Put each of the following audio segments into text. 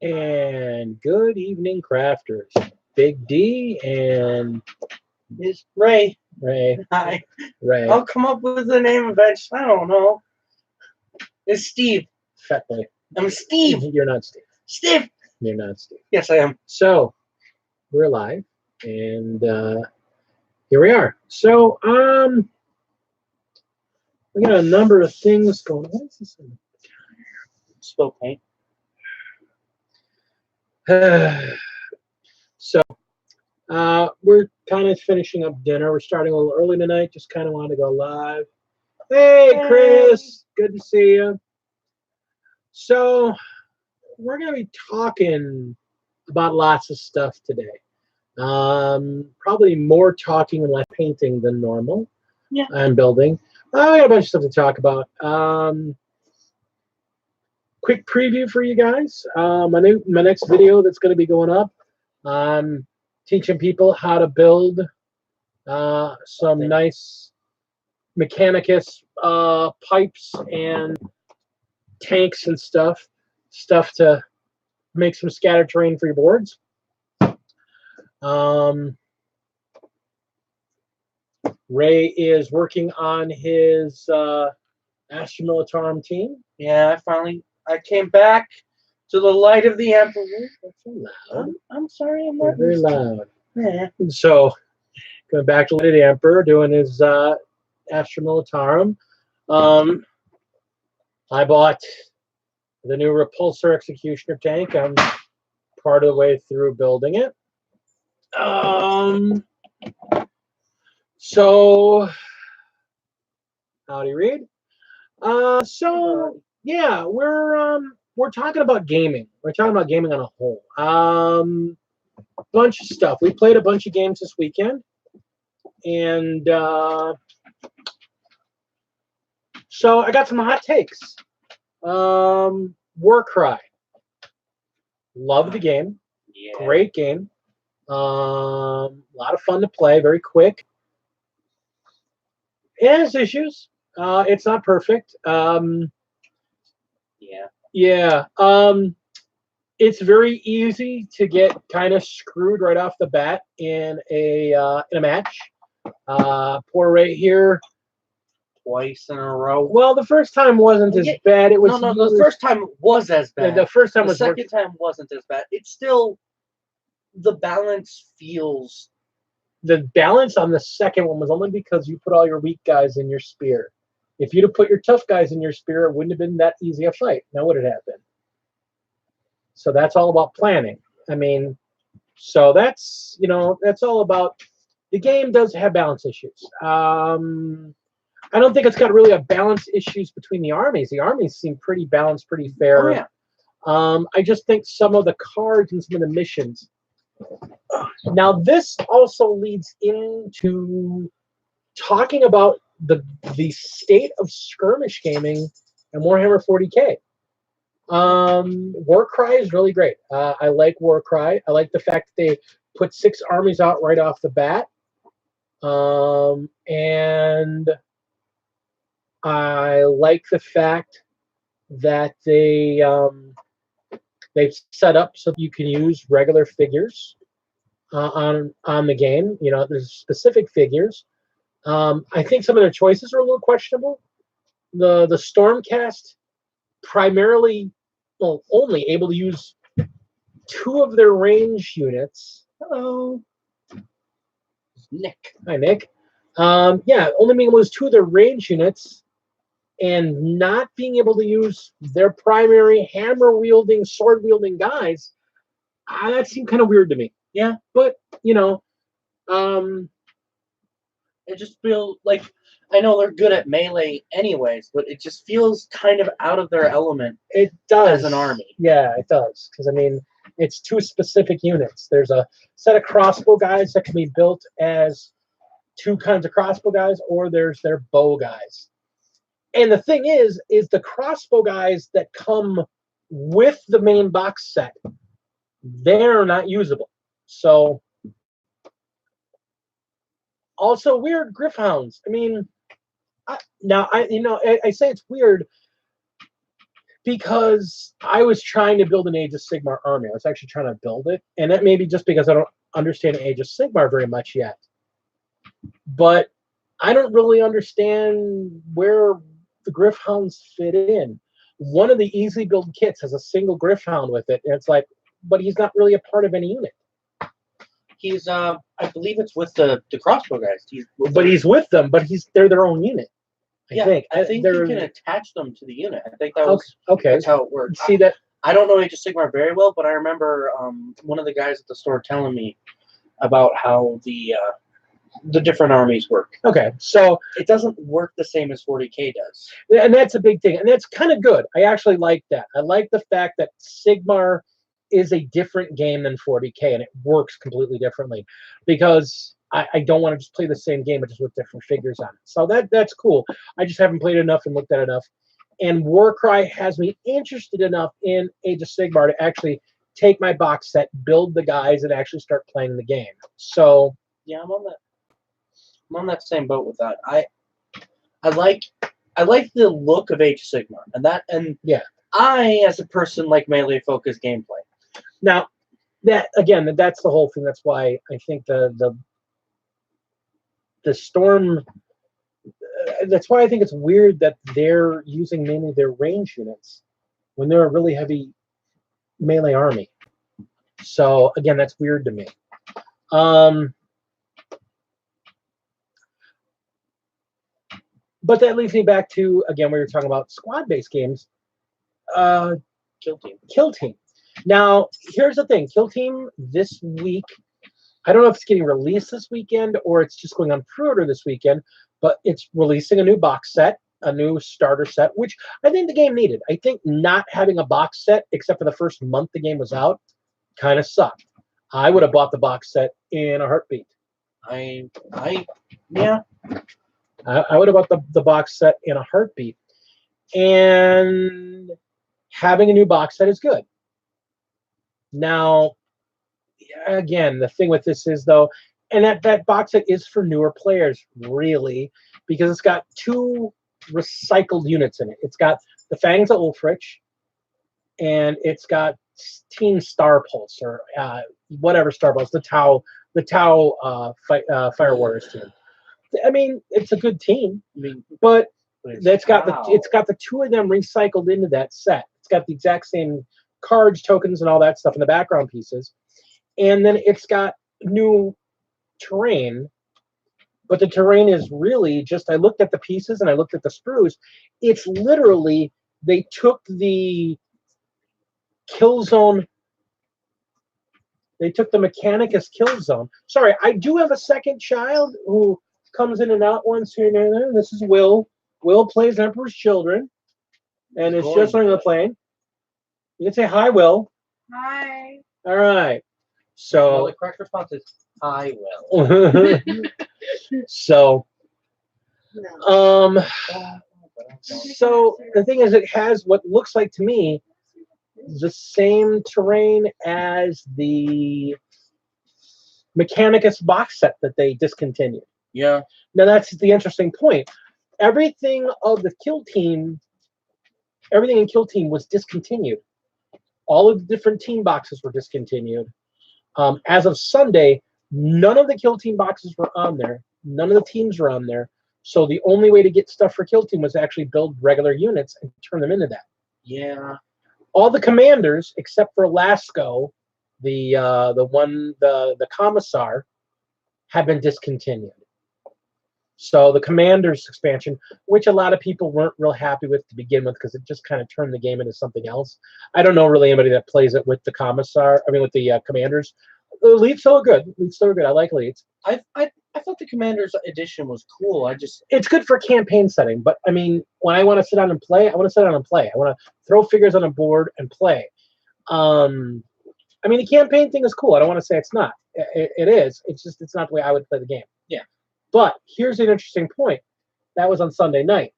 And good evening, crafters. Big D and It's Ray. Ray. Hi. Ray. I'll come up with the name eventually. I don't know. It's Steve. Fat boy. I'm Steve. You're not Steve. Steve. You're not Steve. Yes, I am. So we're live, and here we are. So we got a number of things going. What is this? Spill paint. So we're kind of finishing up dinner. We're starting a little early tonight. Just kind of wanted to go live. Hey, Chris. Good to see you. So we're going to be talking about lots of stuff today. Probably more talking and less painting than normal. Yeah. I'm building. We got a bunch of stuff to talk about. Quick preview for you guys. My next video that's going to be going up. Teaching people how to build some nice Mechanicus pipes and tanks and stuff to make some scatter terrain for your boards. Ray is working on his Astra Militarum team. Yeah, I came back to the light of the Emperor. That's so loud. I'm sorry, I'm You're not very loud. Yeah. So, going back to the Emperor, doing his Astra Militarum. I bought the new Repulsor Executioner tank. I'm part of the way through building it. So, howdy, Reed. So yeah, we're talking about gaming. We're talking about gaming on a whole. Bunch of stuff. We played a bunch of games this weekend, and so I got some hot takes. WarCry. Love the game. Yeah. Great game. A lot of fun to play. Very quick. It has issues. It's not perfect. Yeah. It's very easy to get kind of screwed right off the bat in a match. Poor Ray here. Twice in a row. Well, the first time wasn't as bad. It was the first time was as bad. The first time the was second time wasn't as bad. It's still the balance feels. The balance on the second one was only because you put all your weak guys in your spear. If you'd have put your tough guys in your spear, it wouldn't have been that easy a fight. Now would it have been? So that's all about planning. I mean, so that's all about. The game does have balance issues. I don't think it's got really a balance issues between the armies. The armies seem pretty balanced, pretty fair. Oh, yeah. I just think some of the cards and some of the missions. Now, this also leads into talking about the state of skirmish gaming and Warhammer 40K. WarCry is really great. I like WarCry. I like the fact that they put 6 armies out right off the bat. And I like the fact that they've set up so you can use regular figures on the game. You know, there's specific figures. I think some of their choices are a little questionable. The Stormcast primarily, well, only able to use 2 of their range units. Hello, Nick. Hi, Nick. Yeah, only being able to use 2 of their range units and not being able to use their primary hammer-wielding, sword-wielding guys. That seemed kind of weird to me. Yeah, but it just feels like, I know they're good at melee anyways, but it just feels kind of out of their element. It does. As an army. Yeah, it does. Because, I mean, it's 2 specific units. There's a set of crossbow guys that can be built as 2 kinds of crossbow guys, or there's their bow guys. And the thing is the crossbow guys that come with the main box set, they're not usable. So, also weird Griffhounds. I mean, I say it's weird. Because I was trying to build an Age of Sigmar army. I was actually trying to build it, and that may be just because I don't understand Age of Sigmar very much yet. But I don't really understand where the Gryph-hounds fit in. One of the easy build kits has a single Gryph-hound with it, and it's like, but he's not really a part of any unit. He's, I believe it's with the crossbow guys. He's with them, but they're their own unit. I think you can attach them to the unit. I think that was okay. That's how it works. See that? I don't know Age of Sigmar very well, but I remember one of the guys at the store telling me about how the different armies work. Okay, so it doesn't work the same as 40K does, and that's a big thing, and that's kind of good. I actually like that. I like the fact that Sigmar is a different game than 40K, and it works completely differently, because I don't want to just play the same game, but just with different figures on it. So that's cool. I just haven't played enough and looked at enough. And WarCry has me interested enough in Age of Sigmar to actually take my box set, build the guys, and actually start playing the game. So yeah, I'm on that same boat with that. I like the look of Age of Sigmar, and yeah, I as a person like melee focused gameplay. Now that's the whole thing. That's why I think the Storm. That's why I think it's weird that they're using mainly their range units when they're a really heavy melee army. So again, that's weird to me. But that leads me back to, again, we were talking about squad-based games. KillTeam. Now, here's the thing. KillTeam this week, I don't know if it's getting released this weekend or it's just going on pre-order this weekend, but it's releasing a new box set, a new starter set, which I think the game needed. I think not having a box set, except for the first month the game was out, kind of sucked. I would have bought the box set in a heartbeat. I would have bought the box set in a heartbeat. And having a new box set is good. Now, again, the thing with this is, though, and that box set is for newer players, really, because it's got two recycled units in it. It's got the Fangs of Ulfrich, and it's got Team Star Pulse, or whatever Star Pulse, the Tau Fire Warriors team. I mean, it's a good team, but it's got the two of them recycled into that set. It's got the exact same cards, tokens, and all that stuff in the background pieces, and then it's got new terrain. But the terrain is really just, I looked at the pieces and I looked at the sprues. It's literally, they took the kill zone. They took the Mechanicus kill zone. Sorry, I do have a second child who comes in and out once here and there. This is Will. Will plays Emperor's Children, and it's just learning the plane. You can say hi, Will. Hi. All right. So well, the correct response is I will. So, so the thing is, it has what looks like to me the same terrain as the Mechanicus box set that they discontinued. Yeah. Now that's the interesting point. Everything of the KillTeam, everything in KillTeam was discontinued. All of the different team boxes were discontinued. As of Sunday, none of the KillTeam boxes were on there. None of the teams were on there. So the only way to get stuff for KillTeam was to actually build regular units and turn them into that. Yeah. All the commanders, except for Lasco, the commissar, have been discontinued. So the commanders expansion, which a lot of people weren't real happy with to begin with, because it just kind of turned the game into something else. I don't know really anybody that plays it with the commissar. I mean, with the commanders. Elites still good. Elites still good. I like elites. I thought the Commander's edition was cool. It's good for campaign setting, but I mean, when I want to sit down and play, I want to sit down and play. I want to throw figures on a board and play. I mean, the campaign thing is cool. I don't want to say it's not. It is. It's just it's not the way I would play the game. Yeah. But here's an interesting point. That was on Sunday night.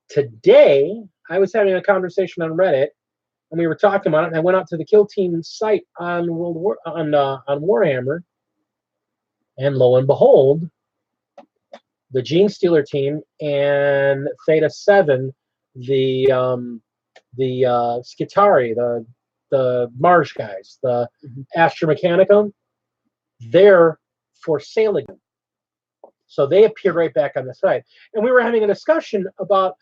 Today, I was having a conversation on Reddit, and we were talking about it. And I went out to the KillTeam site on Warhammer. And lo and behold, the Gene Stealer team and Theta 7, the the Skitari, the Marsh guys, the Astra Mechanicum, they're for sale again. So they appeared right back on the site. And we were having a discussion about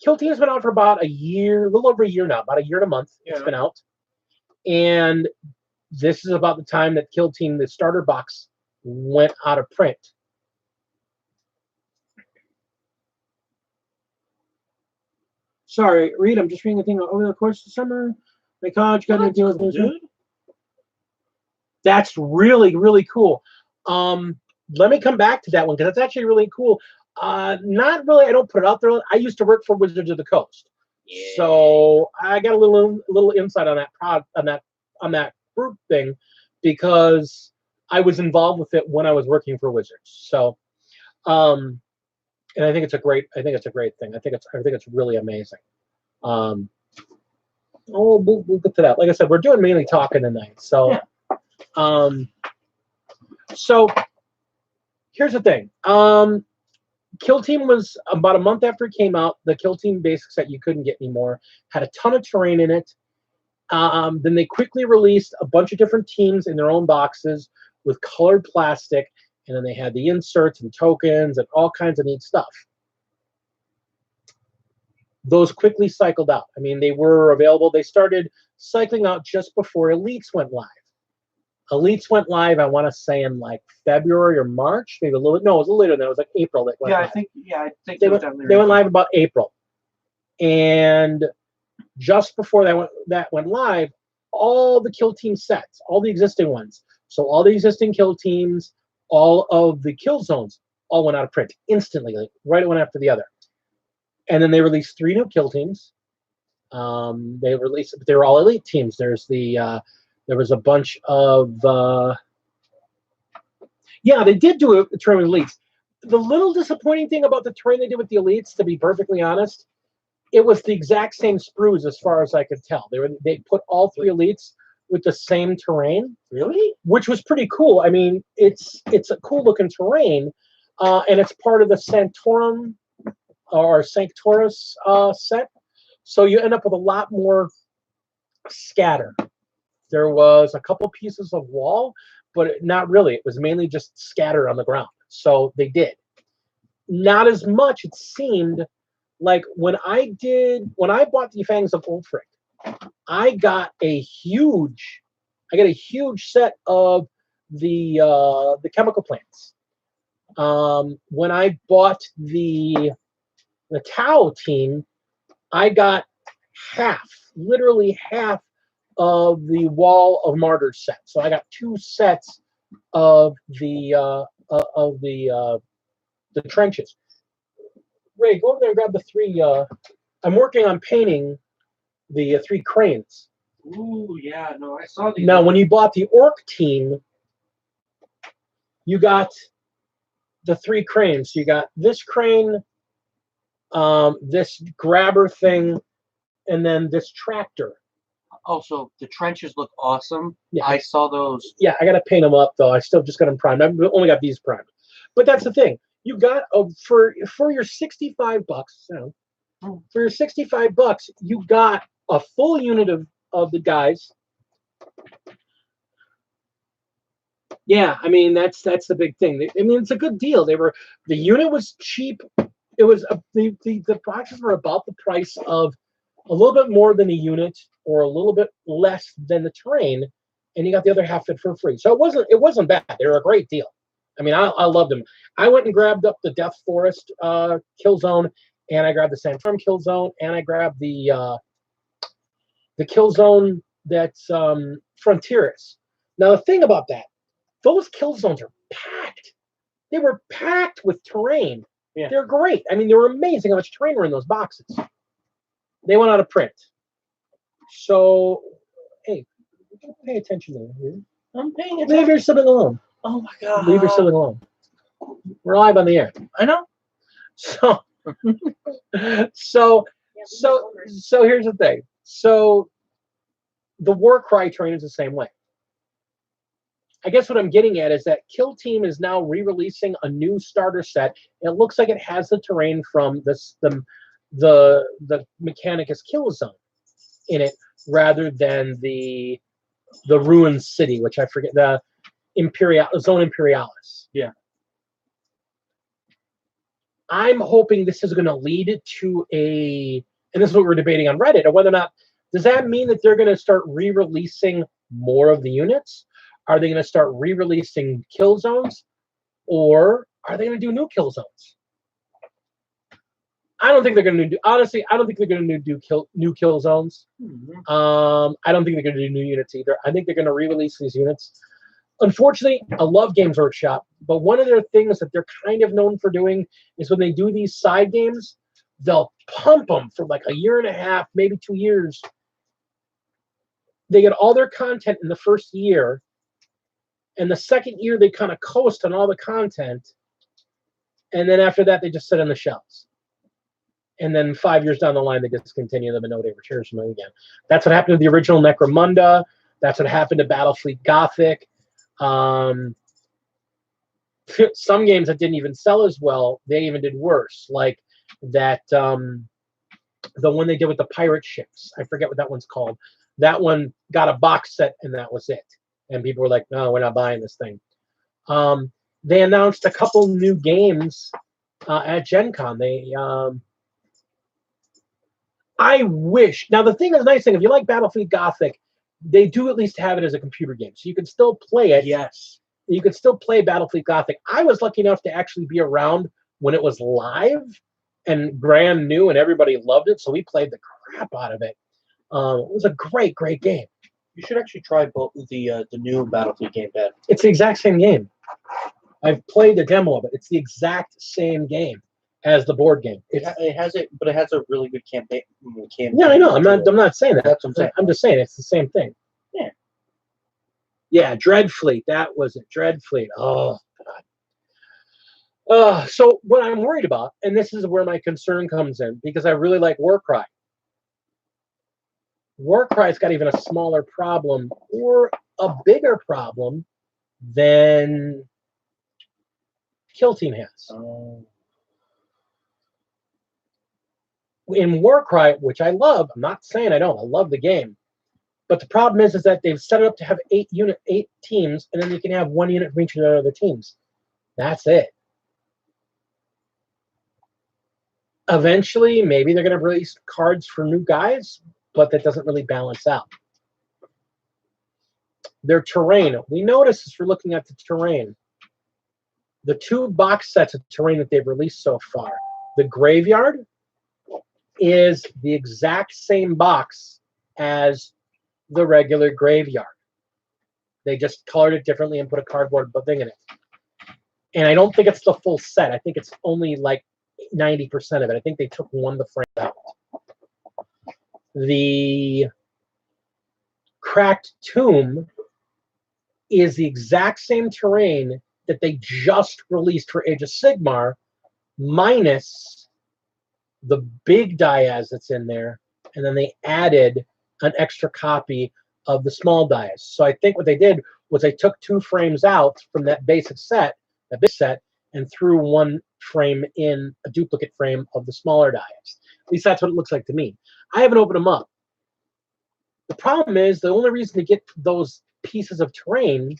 KillTeam has been out for about a year, a little over a year now, about a year and a month. It's been out. And this is about the time that KillTeam, the starter box, went out of print. Sorry, Reed, I'm just reading a thing over the course of the summer. My college got to deal with this. That's really, really cool. Let me come back to that one because that's actually really cool. Not really. I don't put it out there. I used to work for Wizards of the Coast, so I got a little insight on that group thing because I was involved with it when I was working for Wizards. So, and I think it's a great thing. I think it's really amazing. We'll get to that. Like I said, we're doing mainly talking tonight. So, so here's the thing. KillTeam was about a month after it came out. The KillTeam basic set you couldn't get anymore. Had a ton of terrain in it. Then they quickly released a bunch of different teams in their own boxes with colored plastic, and then they had the inserts and tokens and all kinds of neat stuff. Those quickly cycled out. I mean, they were available. They started cycling out just before Elites went live. Elites went live, I want to say, in like February or March, maybe a little bit. No, it was a little later than that. It was like April that went live. I think they went live about April. And just before that went live, all the KillTeam sets, all the existing ones, so all the existing KillTeams, all of the kill zones, all went out of print instantly, like right one after the other. And then they released 3 new KillTeams. They were all elite teams. There was a bunch of they did do a terrain with elites. The little disappointing thing about the terrain they did with the elites, to be perfectly honest, it was the exact same sprues as far as I could tell. They put all 3 elites with the same terrain. Really? Which was pretty cool. I mean, it's a cool looking terrain, and it's part of the Sanctorum or Sanctorus set. So you end up with a lot more scatter. There was a couple pieces of wall, but not really. It was mainly just scattered on the ground. So they did. Not as much, it seemed, like when I bought the Fangs of Ulfric, I got a huge set of the chemical plants. When I bought the Tau team, I got literally half of the Wall of Martyrs set. So I got 2 sets of the trenches. Ray, go over there and grab the 3. I'm working on painting the 3 cranes. Ooh, yeah, no, I saw these. Now, when you bought the Orc team, you got the 3 cranes. So you got this crane, this grabber thing, and then this tractor. Also, the trenches look awesome. Yeah. I saw those. Yeah, I got to paint them up, though. I still just got them primed. I've only got these primed. But that's the thing. You got, for your $65, for your $65, you got a full unit of the guys. Yeah, I mean, that's the big thing. I mean, it's a good deal. The unit was cheap. It was the boxes were about the price of a little bit more than a unit or a little bit less than the terrain, and you got the other half of it for free. So it wasn't bad. They were a great deal. I mean, I loved them. I went and grabbed up the Death Forest kill zone, and I grabbed the Sandform kill zone, and I grabbed the kill zone that's Frontieris. Now, the thing about that, those kill zones are packed. They were packed with terrain. Yeah. They're great. I mean, they were amazing how much terrain were in those boxes. They went out of print. So, hey, pay attention to me. I'm paying attention. Leave your sibling alone. Oh my God. Leave your sibling alone. We're live on the air. I know. So here's the thing. So the WarCry terrain is the same way. I guess what I'm getting at is that KillTeam is now re-releasing a new starter set. It looks like it has the terrain from the Mechanicus kill zone. in it rather than the ruined city, which I forget, the Zone Imperialis. Yeah. I'm hoping this is going to lead to a, and this is what we're debating on Reddit, or whether or not, does that mean that they're going to start re-releasing more of the units? Are they going to start re-releasing kill zones? Or are they going to do new kill zones? I don't think they're going to do, honestly, I don't think they're going to do new kill zones. I don't think they're going to do new units either. I think they're going to re-release these units. Unfortunately, I love Games Workshop, but one of their things that they're kind of known for doing is when they do these side games, they'll pump them for like a year and a half, maybe 2 years. They get all their content in the first year, and the second year they kind of coast on all the content, and then after that they just sit on the shelves. And then 5 years down the line they discontinue them and nobody ever cares from them again. That's what happened to the original Necromunda. That's what happened to Battlefleet Gothic. Some games that didn't even sell as well, they even did worse. Like that, the one they did with the pirate ships. I forget what that one's called. That one got a box set and that was it. And people were like, no, we're not buying this thing. They announced a couple new games at Gen Con. I wish. Now, the thing is, nice thing, if you like Battlefleet Gothic, they do at least have it as a computer game. So you can still play it. Yes. You can still play Battlefleet Gothic. I was lucky enough to actually be around when it was live and brand new and everybody loved it. So we played the crap out of it. It was a great, great game. You should actually try both the new Battlefield game, Ben. It's the exact same game. I've played the demo of it. It's the exact same game as the board game. It has a really good campaign. Yeah, I know. I'm not saying that. That's what I'm saying. I'm just saying it's the same thing. Yeah. Yeah, Dreadfleet. That was it. Dreadfleet. Oh God. So what I'm worried about, and this is where my concern comes in, because I really like WarCry. WarCry's got even a smaller problem or a bigger problem than KillTeam has. In WarCry, which I love, I'm not saying I don't, I love the game. But the problem is that they've set it up to have 8 teams, and then you can have 1 unit for each of the other teams. That's it. Eventually, maybe they're going to release cards for new guys, but that doesn't really balance out. Their terrain. We notice as we're looking at the terrain, the 2 box sets of terrain that they've released so far. The Graveyard is the exact same box as the regular Graveyard. They just colored it differently and put a cardboard thing in it. And I don't think it's the full set. I think it's only like 90% of it. I think they took 1 of the frames out. The Cracked Tomb is the exact same terrain that they just released for Age of Sigmar, minus the big Diaz that's in there, and then they added an extra copy of the small Diaz. So I think what they did was they took 2 frames out from that basic set, that big set, and threw 1 frame in, a duplicate frame of the smaller Diaz. At least that's what it looks like to me. I haven't opened them up. The problem is the only reason to get those pieces of terrain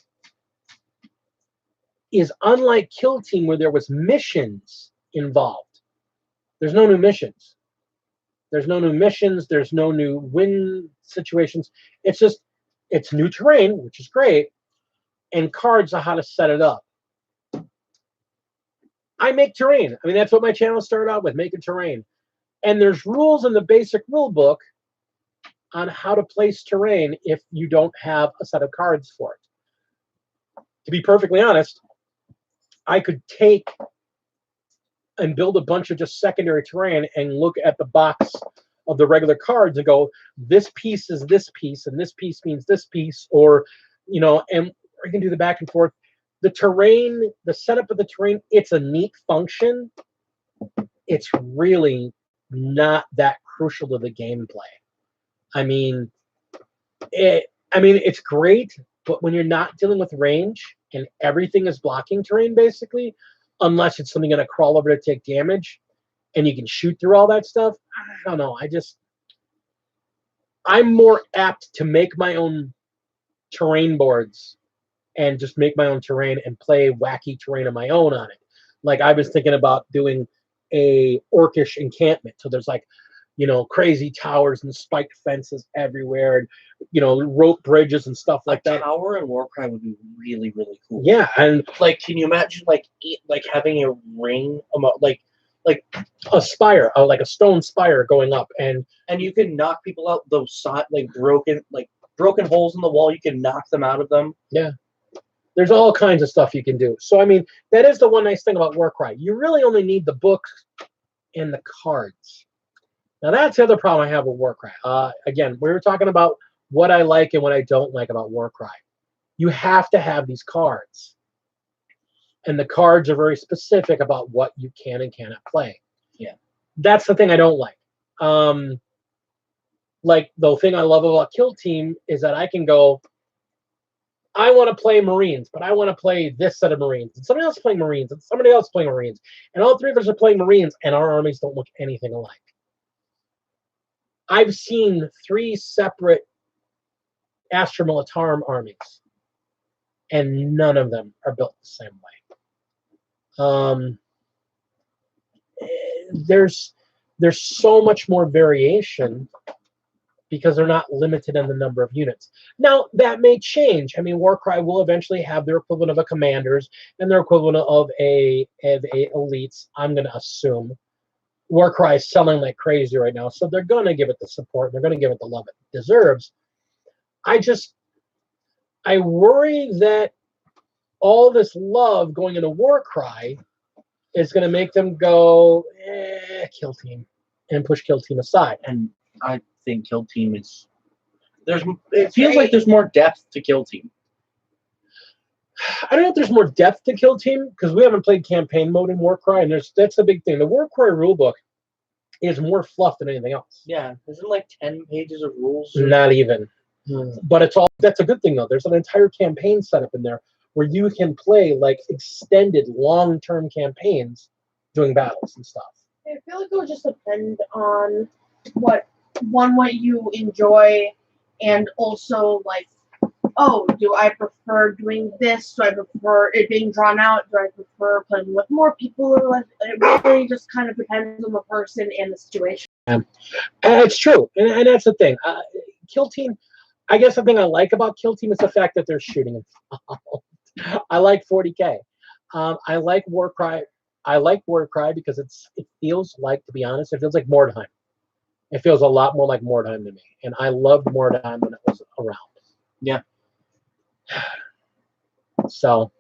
is, unlike KillTeam, where there was missions involved. There's no new missions. There's no new missions. There's no new win situations. It's just, it's new terrain, which is great, and cards on how to set it up. I make terrain. I mean, that's what my channel started out with, making terrain. And there's rules in the basic rule book on how to place terrain if you don't have a set of cards for it. To be perfectly honest, I could take and build a bunch of just secondary terrain and look at the box of the regular cards and go, this piece is this piece, and this piece means this piece, or, you know, and I can do the back and forth. The terrain, the setup of the terrain, it's a neat function. It's really not that crucial to the gameplay. I mean, it's great, but when you're not dealing with range and everything is blocking terrain, basically, unless it's something going to crawl over to take damage, and you can shoot through all that stuff, I don't know. I'm more apt to make my own terrain boards and just make my own terrain and play wacky terrain of my own on it. Like I was thinking about doing a orcish encampment. So there's like, crazy towers and spiked fences everywhere, and rope bridges and stuff like that. Tower and WarCry would be really, really cool. Yeah, and like, can you imagine like having a ring, like a spire, like a stone spire going up, and you can knock people out those side broken holes in the wall. You can knock them out of them. Yeah. There's all kinds of stuff you can do. So, I mean, that is the one nice thing about WarCry. You really only need the books and the cards. Now, that's the other problem I have with WarCry. Again, we were talking about what I like and what I don't like about WarCry. You have to have these cards. And the cards are very specific about what you can and cannot play. Yeah. That's the thing I don't like. Like, the thing I love about KillTeam is that I can go, I want to play Marines, but I want to play this set of Marines. And somebody else playing Marines, and somebody else playing Marines. And all three of us are playing Marines, and our armies don't look anything alike. I've seen 3 separate Astra Militarum armies, and none of them are built the same way. There's so much more variation because they're not limited in the number of units. Now, that may change. I mean, WarCry will eventually have their equivalent of a commanders and their equivalent of a elites, I'm going to assume. WarCry is selling like crazy right now, so they're going to give it the support. They're going to give it the love it deserves. I worry that all this love going into WarCry is going to make them go, KillTeam, and push KillTeam aside. And I think KillTeam is it feels like there's more depth to KillTeam. I don't know if there's more depth to KillTeam because we haven't played campaign mode in WarCry, and that's the big thing. The WarCry rulebook is more fluff than anything else. Yeah, isn't like 10 pages of rules? Not even. But that's a good thing though. There's an entire campaign setup in there where you can play like extended long-term campaigns doing battles and stuff. I feel like it would just depend on what you enjoy, and also like, oh, do I prefer doing this? Do I prefer it being drawn out? Do I prefer playing with more people or less? It really just kind of depends on the person and the situation. It's true, and that's the thing. KillTeam, I guess the thing I like about KillTeam is the fact that they're shooting involved. I like 40K. I like WarCry. I like WarCry because it feels like, to be honest, it feels like Mordheim. It feels a lot more like Mordheim to me, and I loved Mordheim when it was around. Yeah. So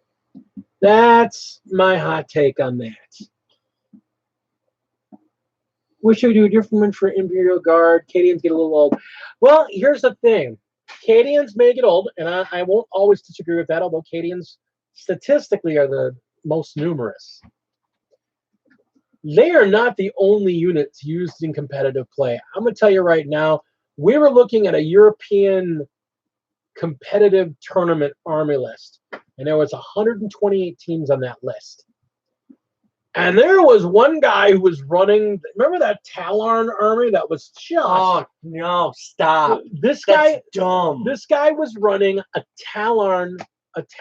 that's my hot take on that. Wish you would do a different one for Imperial Guard. Cadians get a little old. Well, here's the thing. Cadians may get old, and I won't always disagree with that, although Cadians statistically are the most numerous. They are not the only units used in competitive play. I'm going to tell you right now, we were looking at a European competitive tournament army list, and there was 128 teams on that list. And there was one guy who was running, remember that Talarn army that was just... Oh, no, stop. That's dumb. This guy was running a Talarn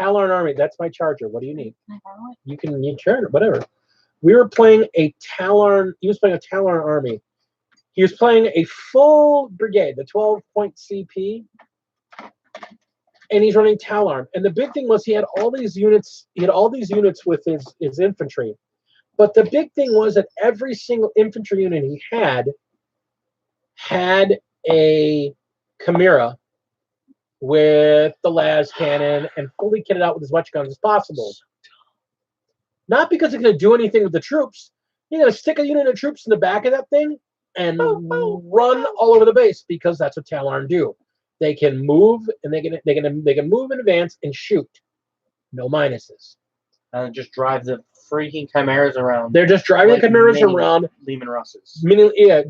army. That's my charger. What do you need? You can charge it, whatever. We were playing a Talarn, he was playing a Talarn army. He was playing a full brigade, the 12-point CP, and he's running Talarn. And the big thing was he had all these units, with his infantry. But the big thing was that every single infantry unit he had a Chimera with the las cannon and fully kitted out with as much guns as possible. Not because it's going to do anything with the troops. You're going to stick a unit of troops in the back of that thing and run all over the base, because that's what Talarn do. They can move, and they can move in advance and shoot. No minuses. And just drive the freaking chimeras around. They're just driving the chimeras around. Lehman Russes.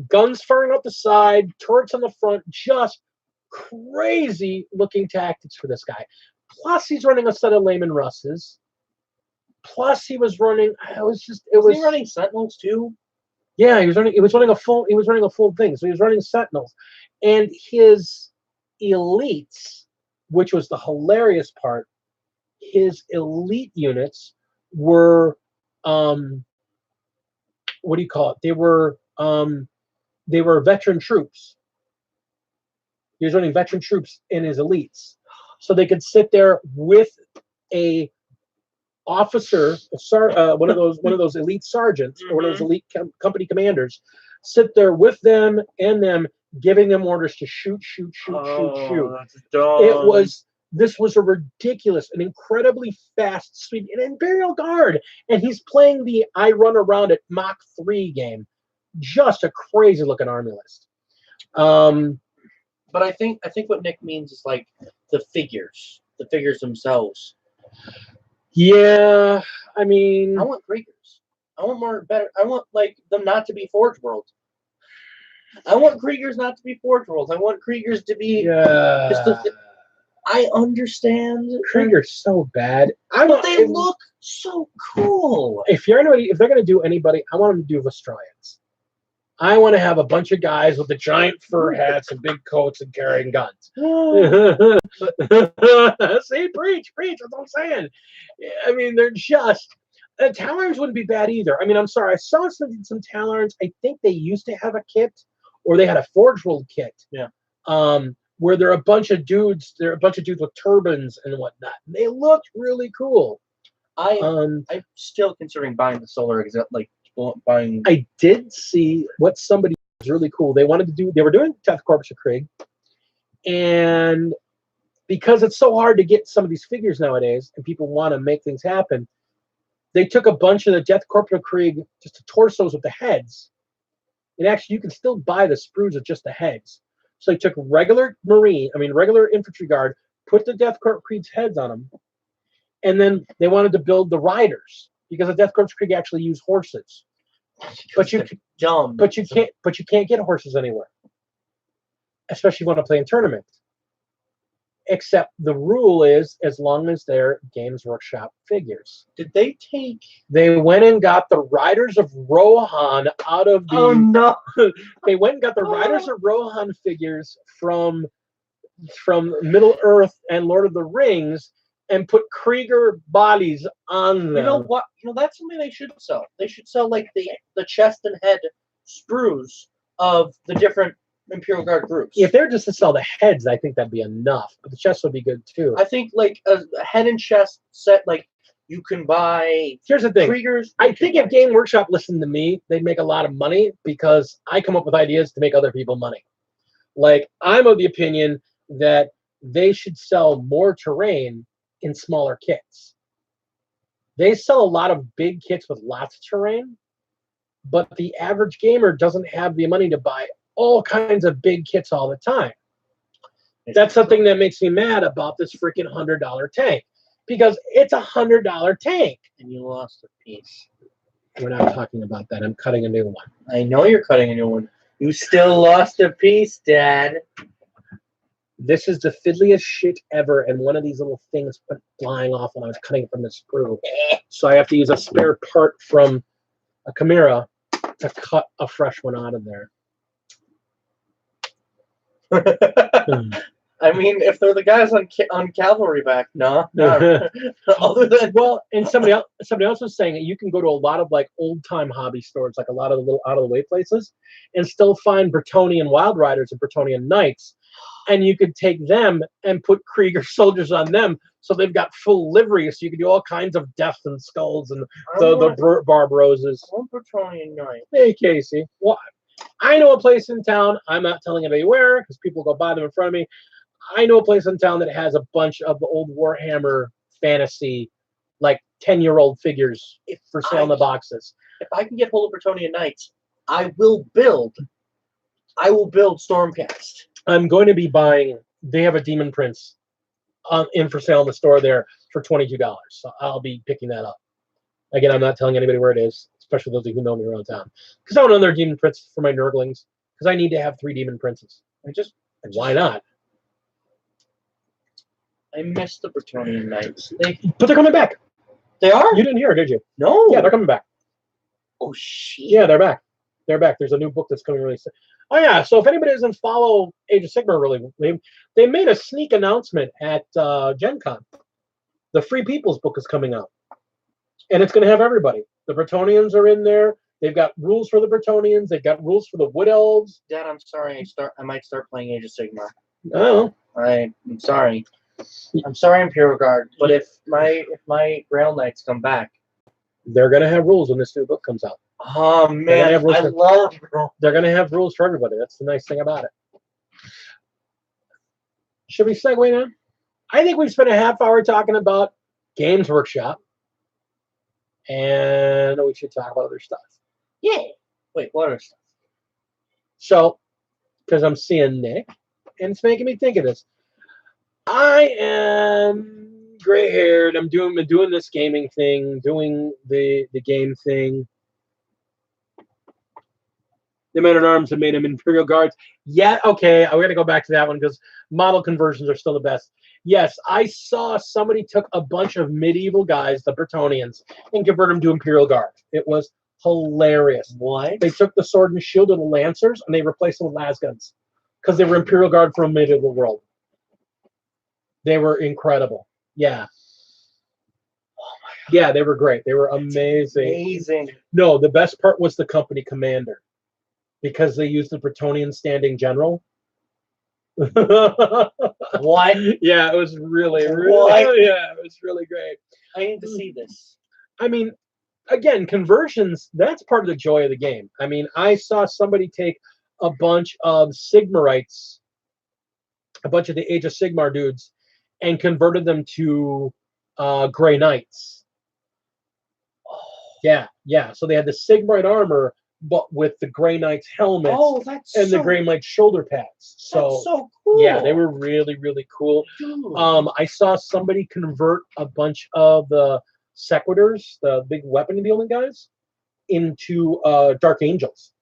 Guns firing up the side, turrets on the front, just crazy looking tactics for this guy. Plus, he's running a set of Lehman Russes. Plus, he was running. Was he running Sentinels too? Yeah, he was running a full thing. So he was running Sentinels, And his elites, which was the hilarious part, his elite units were what do you call it? They were veteran troops. He was running veteran troops in his elites, so they could sit there with a officer, one of those elite sergeants or one of those elite company commanders, sit there with them and them, giving them orders to shoot. That's dumb. This was a ridiculous, an incredibly fast, sweet, an Imperial Guard, and he's playing the I run around at Mach 3 game. Just a crazy looking army list. But I think what Nick means is like the figures themselves. Yeah, I mean, I want Kriegers. I want better. I want like them not to be Forge World. I want Kriegers not to be Forge Worlds. I want Kriegers to be just I understand. Krieger's so bad. But they look so cool. If they're gonna do anybody, I want them to do Vestraians. I want to have a bunch of guys with the giant fur hats and big coats and carrying guns. See, preach, that's what I'm saying. I mean, they're just Talons wouldn't be bad either. I mean, I'm sorry, I saw some Talons. I think they used to have a kit, or they had a Forge World kit. Yeah. Where they're a bunch of dudes. They're a bunch of dudes with turbans and whatnot. They looked really cool. I'm still considering buying the solar like buying. I did see what somebody was really cool. They were doing Death Corps of Krieg, and because it's so hard to get some of these figures nowadays, and people want to make things happen, they took a bunch of the Death Corps of Krieg, just the torsos with the heads. And actually, you can still buy the sprues with just the heads. So they took regular infantry guard, put the Death Corps of Krieg's heads on them, and then they wanted to build the riders because the Death Corps of Krieg actually use horses. But you can't get horses anywhere, especially when I play in tournaments. Except the rule is as long as they're Games Workshop figures. Did they take? They went and got the Riders of Rohan out of the. Oh no! They went and got the Riders of Rohan figures from Middle Earth and Lord of the Rings and put Krieger bodies on them. You know what? That's something they should sell. They should sell like the chest and head sprues of the different Imperial Guard groups. If they're just to sell the heads, I think that'd be enough. But the chest would be good too. I think like a head and chest set, like you can buy. Here's the thing. Kriegers. I think if Game Workshop listened to me, they'd make a lot of money because I come up with ideas to make other people money. Like, I'm of the opinion that they should sell more terrain in smaller kits. They sell a lot of big kits with lots of terrain, but the average gamer doesn't have the money to buy all kinds of big kits all the time. That's something that makes me mad about this freaking $100 tank, because it's a $100 tank. And you lost a piece. We're not talking about that. I'm cutting a new one. I know you're cutting a new one. You still lost a piece, Dad. This is the fiddliest shit ever, and one of these little things went flying off when I was cutting it from the sprue. So I have to use a spare part from a Chimera to cut a fresh one out of there. I mean, if they're the guys on cavalry back, no. Other than and somebody else was saying that you can go to a lot of like old time hobby stores, like a lot of the little out of the way places, and still find Bretonnian Wild Riders and Bretonnian Knights, and you could take them and put Krieger soldiers on them, so they've got full livery, so you can do all kinds of deaths and skulls and the Barbarosas. Bretonnian Knight. Hey, Casey. Well, I know a place in town. I'm not telling anybody where because people go buy them in front of me. I know a place in town that has a bunch of the old Warhammer fantasy, like 10-year-old figures for sale in the boxes. If I can get hold of Bretonnian Knights, I will build Stormcast. I'm going to be buying. They have a Demon Prince in for sale in the store there for $22. So I'll be picking that up. Again, I'm not telling anybody where it is, especially those who know me around town. Because I want another Demon Prince for my Nurglings. Because I need to have 3 Demon Princes. Why not? I miss the Bretonnian Knights. But they're coming back. They are? You didn't hear it, did you? No. Yeah, they're coming back. Oh, shit. Yeah, they're back. They're back. There's a new book that's coming really soon. Oh yeah. So if anybody doesn't follow Age of Sigmar really, they made a sneak announcement at Gen Con. The Free People's book is coming out, and it's going to have everybody. The Bretonnians are in there. They've got rules for the Bretonnians. They've got rules for the Wood Elves. Dad, I'm sorry. I might start playing Age of Sigmar. Oh, I'm sorry. I'm sorry, Imperial Guard. But if my Grail Knights come back, they're going to have rules when this new book comes out. Oh man, I love. They're going to have rules for everybody. That's the nice thing about it. Should we segue now? I think we've spent a half hour talking about Games Workshop, and we should talk about other stuff. Yeah. Wait, what other stuff? So, because I'm seeing Nick, and it's making me think of this. I am gray-haired. I'm doing this gaming thing, doing the game thing. The Men-at-Arms have made them Imperial Guards. Yeah, okay, I'm going to go back to that one because model conversions are still the best. Yes, I saw somebody took a bunch of medieval guys, the Bretonnians, and converted them to Imperial Guards. It was hilarious. What? They took the sword and shield of the Lancers and they replaced them with lasguns because they were Imperial Guard from a medieval world. They were incredible. Yeah. Oh my God. Yeah, they were great. They were amazing. Amazing. No, the best part was the company commander because they used the Bretonnian standing general. What? Yeah, it was really yeah, it was really great. I need to see this. I mean, again, conversions, that's part of the joy of the game. I mean, I saw somebody take a bunch of Sigmarites, a bunch of the Age of Sigmar dudes, and converted them to Grey Knights. Oh. Yeah, yeah. So they had the Sigmarite armor, but with the Grey Knights helmets and the Grey Knight shoulder pads. So, that's so cool. Yeah, they were really, really cool. Dude. I saw somebody convert a bunch of the Sequitors, the big weapon wielding guys, into Dark Angels.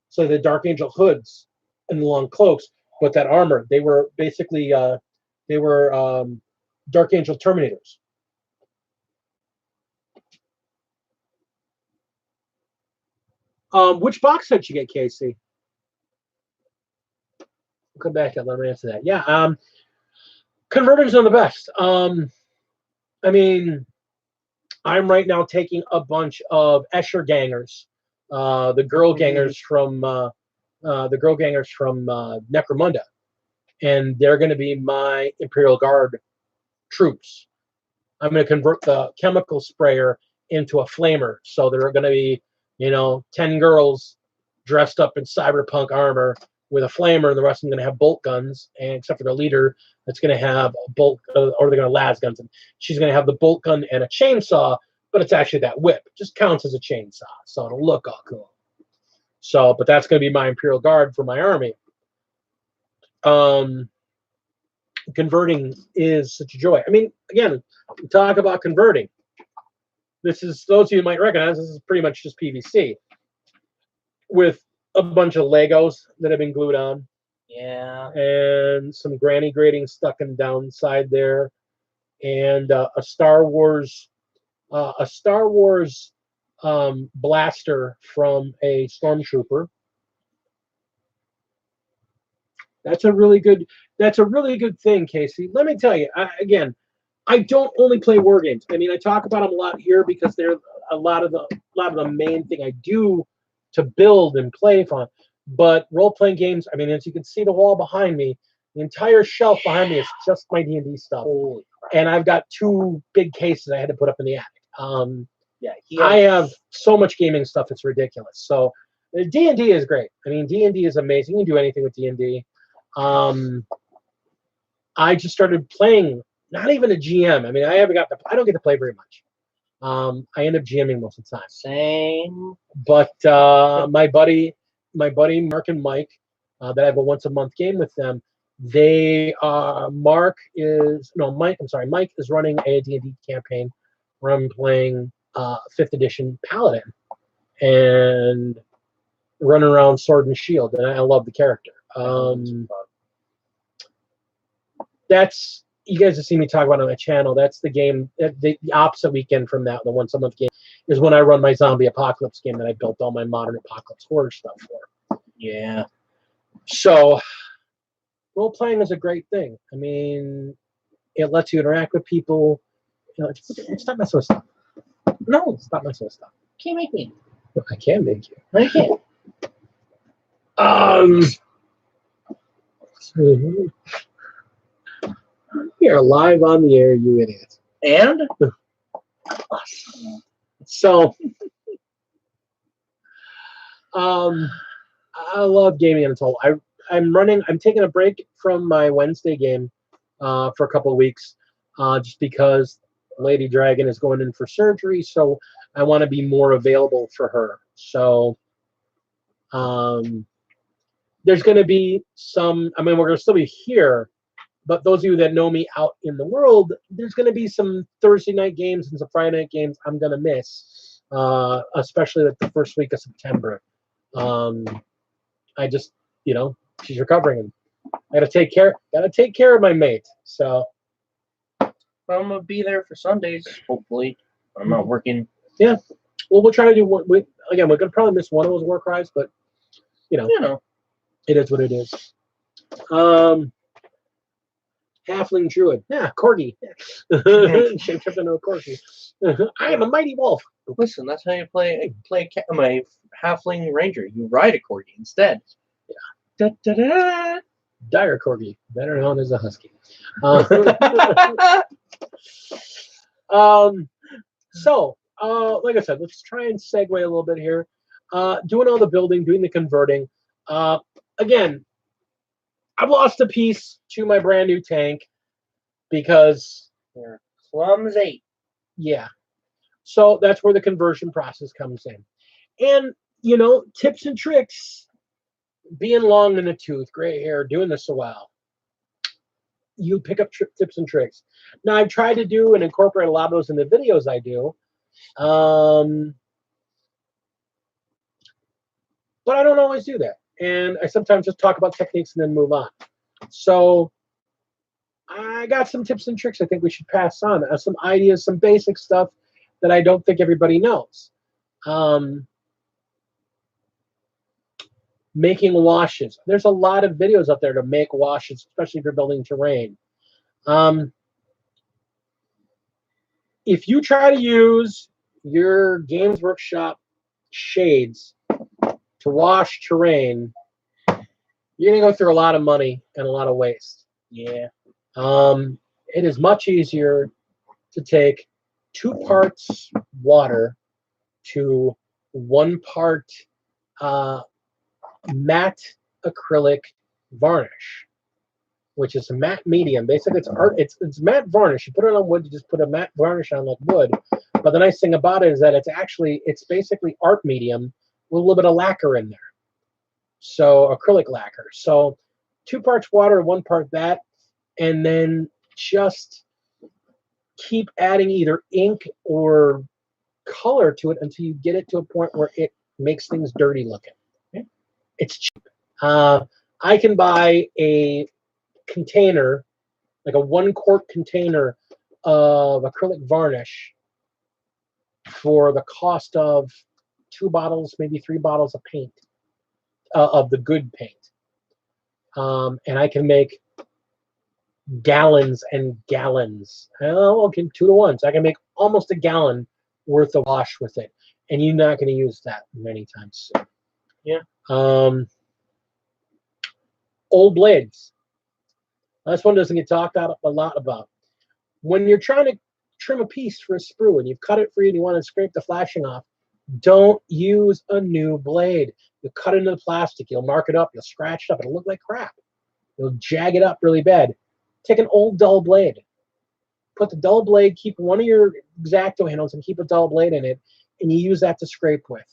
So the Dark Angel hoods and the long cloaks, but that armor, they were basically Dark Angel Terminators. Which box set you get, Casey? We'll come back and let me answer that. Yeah, converters are the best. I mean, I'm right now taking a bunch of Escher gangers, the girl gangers from Necromunda, and they're going to be my Imperial Guard troops. I'm going to convert the chemical sprayer into a flamer, so there are going to be 10 girls dressed up in cyberpunk armor with a flamer, and the rest of them are going to have bolt guns, and except for the leader, that's going to have a bolt, or they're going to las guns, and she's going to have the bolt gun and a chainsaw, but it's actually that whip. It just counts as a chainsaw, so it'll look all cool. So, but that's going to be my Imperial Guard for my army. Converting is such a joy. I mean, again, we talk about converting. This is, those of you who might recognize, this is pretty much just PVC with a bunch of Legos that have been glued on. Yeah. And some granny grating stuck in downside there. And a Star Wars blaster from a stormtrooper. That's a really good thing, Casey. Let me tell you, I don't only play war games. I mean, I talk about them a lot here because they're a lot of the main thing I do to build and play fun. But role-playing games, I mean, as you can see the wall behind me, the entire shelf behind me is just my D&D stuff. And I've got 2 big cases I had to put up in the attic. I have so much gaming stuff, it's ridiculous. So D&D is great. I mean, D&D is amazing. You can do anything with D&D. I just started playing, not even a GM. I mean, I don't get to play very much. I end up GMing most of the time. Same. But my buddy Mark and Mike, that I have a once a month game with them. Mike is running a D&D campaign where I'm playing 5th edition Paladin and running around sword and shield, and I love the character. That's, you guys have seen me talk about it on my channel. That's the game. The opposite weekend from that, the once a month game, is when I run my zombie apocalypse game that I built all my modern apocalypse horror stuff for. Yeah. So role playing is a great thing. I mean, it lets you interact with people. You know, stop messing with stuff. No, stop messing with stuff. Can't make me. I can make you. I can't. You're live on the air, you idiot. And so, I love gaming Untold. I'm taking a break from my Wednesday game for a couple of weeks, just because Lady Dragon is going in for surgery, so I want to be more available for her. So, there's going to be some. I mean, we're going to still be here, but those of you that know me out in the world, there's going to be some Thursday night games and some Friday night games I'm going to miss, especially like the first week of September. I just, she's recovering, and I got to take care of my mate. So I'm gonna be there for Sundays. Hopefully, I'm not working. Yeah, well, we'll try to do one. We're gonna probably miss one of those WarCries, but it is what it is. Halfling druid, yeah, corgi, shaped into a corgi. I am a mighty wolf. Listen, that's how you play my halfling ranger. You ride a corgi instead. Yeah. Da, da, da. Dire corgi, better known as a husky. So, like I said, let's try and segue a little bit here. Doing all the building, doing the converting. Again, I've lost a piece to my brand new tank because they're clumsy. Yeah. So that's where the conversion process comes in. And, tips and tricks, being long in the tooth, gray hair, doing this a while, you pick up tips and tricks. Now, I've tried to do and incorporate a lot of those in the videos I do. But I don't always do that. And I sometimes just talk about techniques and then move on. So I got some tips and tricks I think we should pass on. Some ideas, some basic stuff that I don't think everybody knows. Making washes. There's a lot of videos out there to make washes, especially if you're building terrain. If you try to use your Games Workshop shades to wash terrain, you're going to go through a lot of money and a lot of waste. Yeah. It is much easier to take 2 parts water to 1 part matte acrylic varnish, which is a matte medium. Basically, it's matte varnish. You put it on wood, you just put a matte varnish on like wood. But the nice thing about it is that it's basically art medium with a little bit of lacquer in there. So acrylic lacquer. So 2 parts water, 1 part that, and then just keep adding either ink or color to it until you get it to a point where it makes things dirty looking. It's cheap. I can buy a container, like a 1-quart container of acrylic varnish for the cost of 2 bottles, maybe 3 bottles of paint, of the good paint. And I can make gallons and gallons. Okay, 2 to 1. So I can make almost a gallon worth of wash with it. And you're not going to use that many times soon. Yeah. Old blades. This one doesn't get talked a lot about. When you're trying to trim a piece for a sprue and you've cut it free and you want to scrape the flashing off, don't use a new blade. You'll cut into the plastic, you'll mark it up, you'll scratch it up, it'll look like crap. You'll jag it up really bad. Take an old dull blade. Put the dull blade, keep one of your X-Acto handles and keep a dull blade in it, and you use that to scrape with.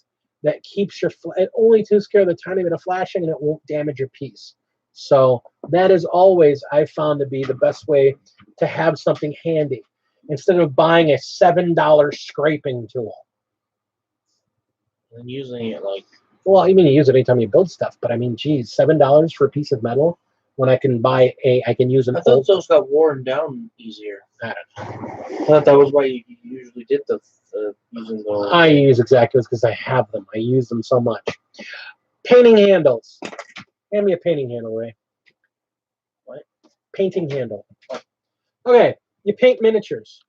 That keeps it only takes care of the tiny bit of flashing and it won't damage your piece. So that is always, I've found to be the best way to have something handy instead of buying a $7 scraping tool. And using it like... Well, you use it anytime you build stuff, but I mean, geez, $7 for a piece of metal when I can use an I thought those got worn down easier. I don't know. I thought that was why you usually did using those. I use X-Actos because I have them. I use them so much. Painting handles. Hand me a painting handle, Ray. What? Painting handle. Okay, you paint miniatures.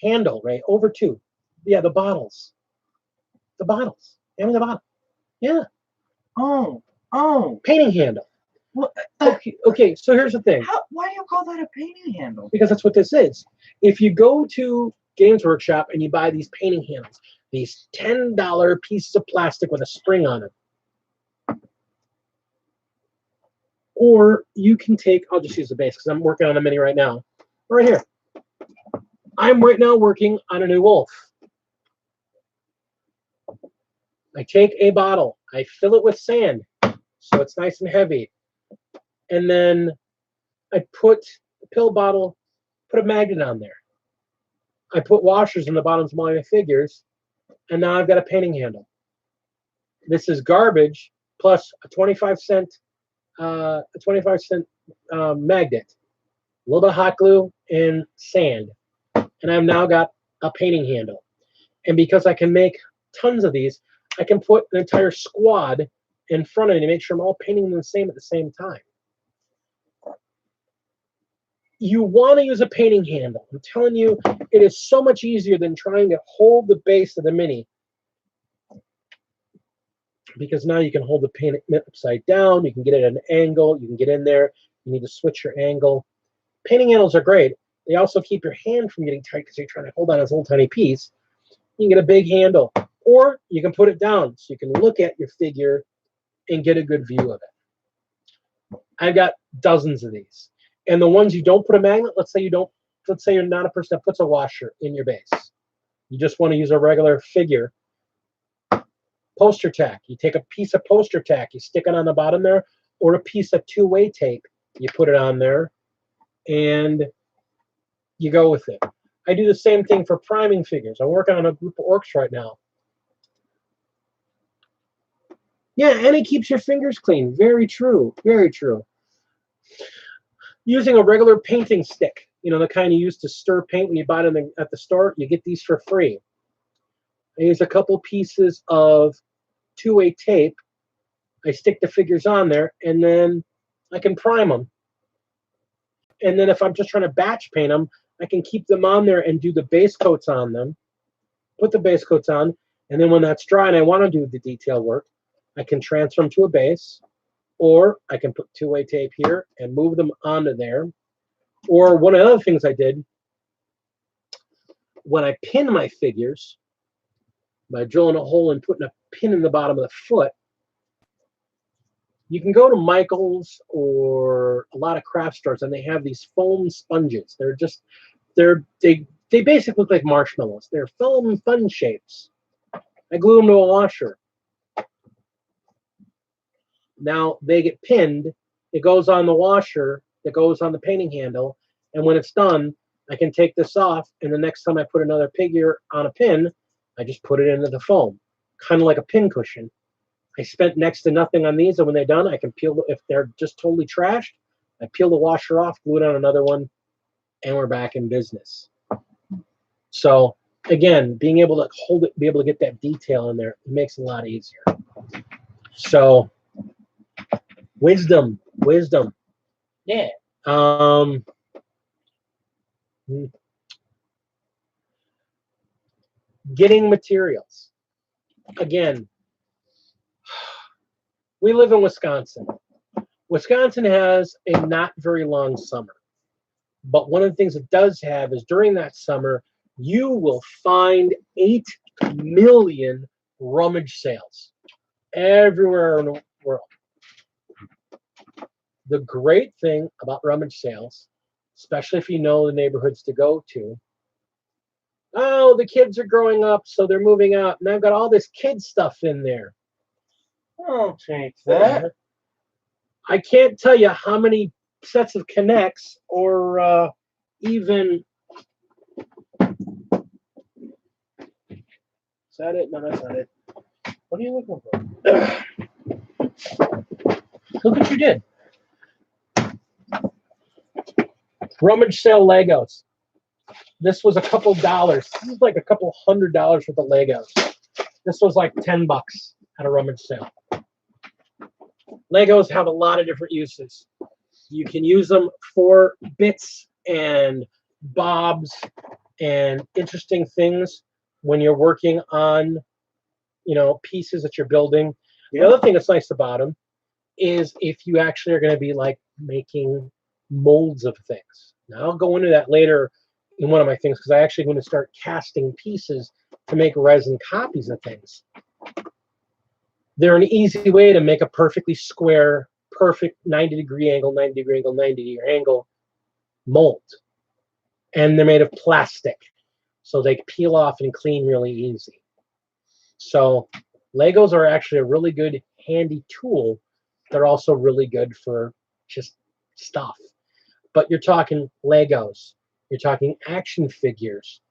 Handle, Ray, over 2. Yeah, the bottles. The bottles. Hand me the bottle. Yeah. Oh. Painting handle. What? Okay, so here's the thing. Why do you call that a painting handle? Because that's what this is. If you go to Games Workshop and you buy these painting handles, these $10 pieces of plastic with a spring on it, or you can take, I'll just use the base because I'm working on a mini right now. Right here. I'm right now working on a new wolf. I take a bottle, I fill it with sand, so it's nice and heavy. And then I put the pill bottle, put a magnet on there. I put washers in the bottoms of my figures, and now I've got a painting handle. This is garbage plus a 25-cent magnet, a little bit of hot glue and sand, and I've now got a painting handle. And because I can make tons of these, I can put an entire squad in front of me to make sure I'm all painting the same at the same time. You want to use a painting handle. I'm telling you, it is so much easier than trying to hold the base of the mini, because now you can hold the paint upside down, you can get it at an angle, you can get in there, you need to switch your angle. Painting handles are great. They also keep your hand from getting tight because you're trying to hold on this little tiny piece. You can get a big handle, or you can put it down so you can look at your figure and get a good view of it. I've got dozens of these. And the ones you don't put a magnet, let's say you're not a person that puts a washer in your base. You just want to use a regular figure. Poster tack. You take a piece of poster tack, you stick it on the bottom there, or a piece of 2-way tape. You put it on there, and you go with it. I do the same thing for priming figures. I'm working on a group of orcs right now. Yeah, and it keeps your fingers clean. Very true. Very true. Using a regular painting stick, you know, the kind you use to stir paint when you buy them at the store, you get these for free. I use a couple pieces of 2-way tape. I stick the figures on there, and then I can prime them. And then if I'm just trying to batch paint them, I can keep them on there and do the base coats on them, put the base coats on, and then when that's dry and I want to do the detail work, I can transfer them to a base, or I can put 2-way tape here and move them onto there. Or one of the other things I did, when I pin my figures, by drilling a hole and putting a pin in the bottom of the foot, you can go to Michael's or a lot of craft stores, and they have these foam sponges. They basically look like marshmallows. They're foam fun shapes. I glue them to a washer. Now they get pinned. It goes on the washer. It goes on the painting handle. And when it's done, I can take this off. And the next time I put another figure on a pin, I just put it into the foam, kind of like a pin cushion. I spent next to nothing on these, and when they're done, I can peel. If they're just totally trashed, I peel the washer off, glue it on another one, and we're back in business. So again, being able to hold it, be able to get that detail in there, it makes it a lot easier. So wisdom. Yeah. Getting materials. Again, we live in Wisconsin. Wisconsin has a not very long summer. But one of the things it does have is during that summer, you will find 8 million rummage sales everywhere in the world. The great thing about rummage sales, especially if you know the neighborhoods to go to, oh, the kids are growing up, so they're moving out, and I've got all this kid stuff in there. I'll take that. I can't tell you how many sets of Connects or even... Is that it? No, that's not it. What are you looking for? Look what you did. Rummage sale Legos. This was a couple dollars. This is like a couple $100 worth of Legos. This was like $10 at a rummage sale. Legos have a lot of different uses. You can use them for bits and bobs and interesting things when you're working on, you know, pieces that you're building. The other thing that's nice about them is if you actually are going to be like making molds of things. Now I'll go into that later in one of my things because I actually want to start casting pieces to make resin copies of things. They're an easy way to make a perfectly square, perfect 90-degree angle, 90-degree angle, 90-degree angle mold. And they're made of plastic, so they peel off and clean really easy. So Legos are actually a really good, handy tool. They're also really good for just stuff. But you're talking Legos. You're talking action figures.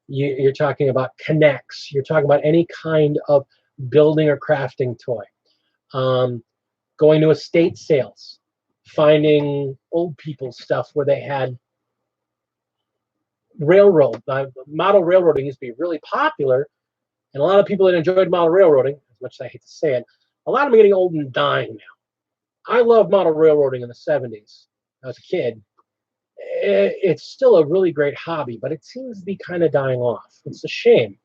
You're talking about Connects. You're talking about any kind of building or crafting toy. Going to estate sales. Finding old people's stuff where they had railroad. Model railroading used to be really popular. And a lot of people that enjoyed model railroading, as much as I hate to say it, a lot of them are getting old and dying now. I love model railroading in the 70s. I was a kid. It's still a really great hobby, but it seems to be kind of dying off. It's a shame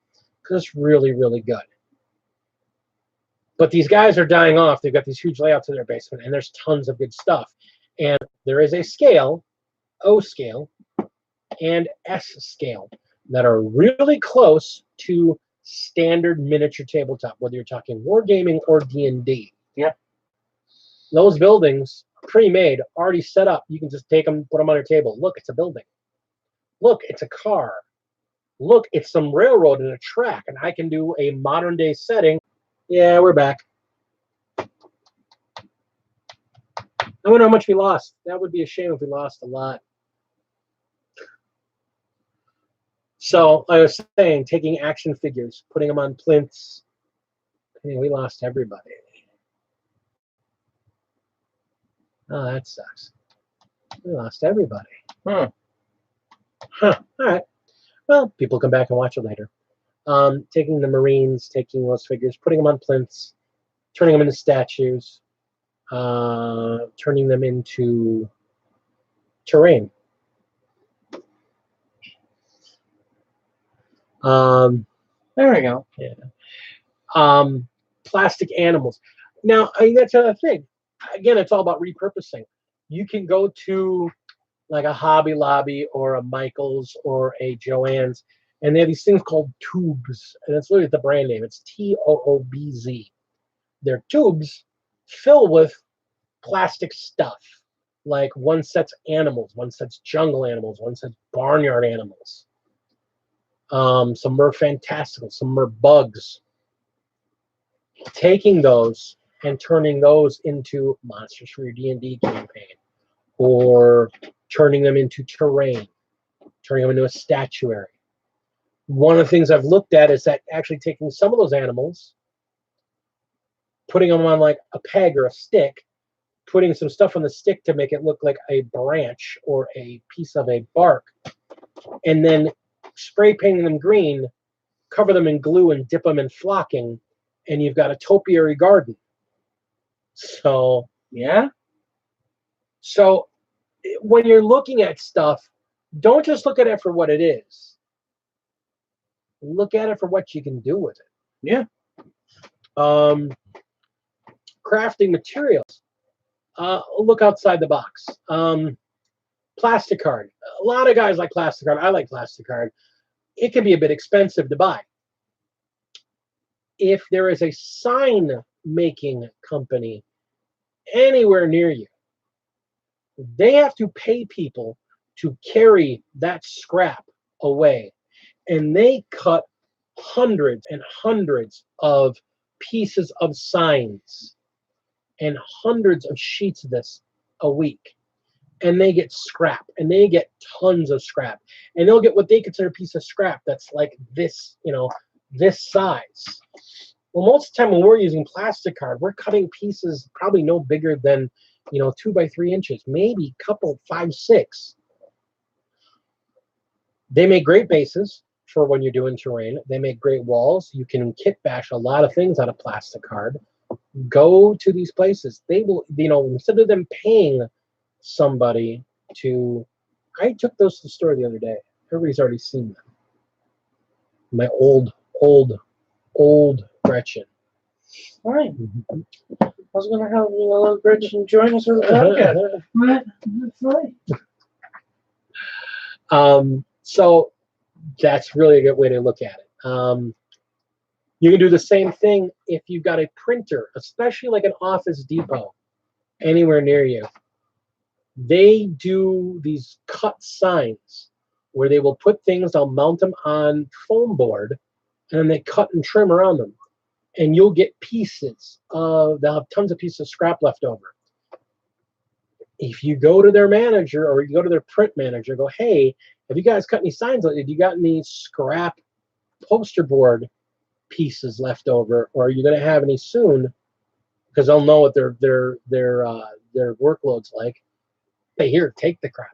because it's really, really good. But these guys are dying off. They've got these huge layouts in their basement, and there's tons of good stuff. And there is a scale, O scale, and S scale, that are really close to standard miniature tabletop, whether you're talking wargaming or D&D. Yep. Those buildings, pre-made, already set up. You can just take them, put them on your table. Look, it's a building. Look, it's a car. Look, it's some railroad and a track, and I can do a modern-day setting. Yeah, we're back. I wonder how much we lost. That would be a shame if we lost a lot. So, like I was saying, taking action figures, putting them on plinths. I mean, we lost everybody. Oh, that sucks. We lost everybody. Huh. All right. Well, people come back and watch it later. Taking the Marines, taking those figures, putting them on plinths, turning them into statues, turning them into terrain. There we go. Yeah. Plastic animals. Now, I mean, that's another thing. Again, it's all about repurposing. You can go to like a Hobby Lobby or a Michael's or a Joann's, and they have these things called tubes, and it's literally the brand name. It's TOOBZ. They're tubes filled with plastic stuff. Like one set's animals, one set's jungle animals, one set's barnyard animals. Some are fantastical, some are bugs. Taking those and turning those into monsters for your D&D campaign, or turning them into terrain, turning them into a statuary. One of the things I've looked at is that actually taking some of those animals, putting them on like a peg or a stick, putting some stuff on the stick to make it look like a branch or a piece of a bark, and then spray painting them green, cover them in glue and dip them in flocking, and you've got a topiary garden. So yeah. So when you're looking at stuff, don't just look at it for what it is. Look at it for what you can do with it. Yeah. Crafting materials. Look outside the box. Plastic card. A lot of guys like plastic card. I like plastic card. It can be a bit expensive to buy. If there is a sign making company anywhere near you, they have to pay people to carry that scrap away. And they cut hundreds and hundreds of pieces of signs and hundreds of sheets of this a week. And they get scrap, and they get tons of scrap. And they'll get what they consider a piece of scrap that's like this, you know, this size. Well, most of the time when we're using plastic card, we're cutting pieces probably no bigger than, you know, 2 by 3 inches, maybe a couple 5, 6. They make great bases for when you're doing terrain. They make great walls. You can kit bash a lot of things out of plastic card. Go to these places. They will, you know, instead of them paying somebody to, I took those to the store the other day. Everybody's already seen them. My old Gretchen. Fine. I was going to have Gretchen join us for the podcast. So that's really a good way to look at it. You can do the same thing if you've got a printer, especially like an Office Depot anywhere near you. They do these cut signs where they will put things, they'll mount them on foam board, and then they cut and trim around them. And you'll get pieces of, they'll have tons of pieces of scrap left over. If you go to their manager or you go to their print manager, go, hey, have you guys cut any signs? Have you got any scrap poster board pieces left over, or are you going to have any soon? Because they'll know what their workload's like. Hey, here, take the crap.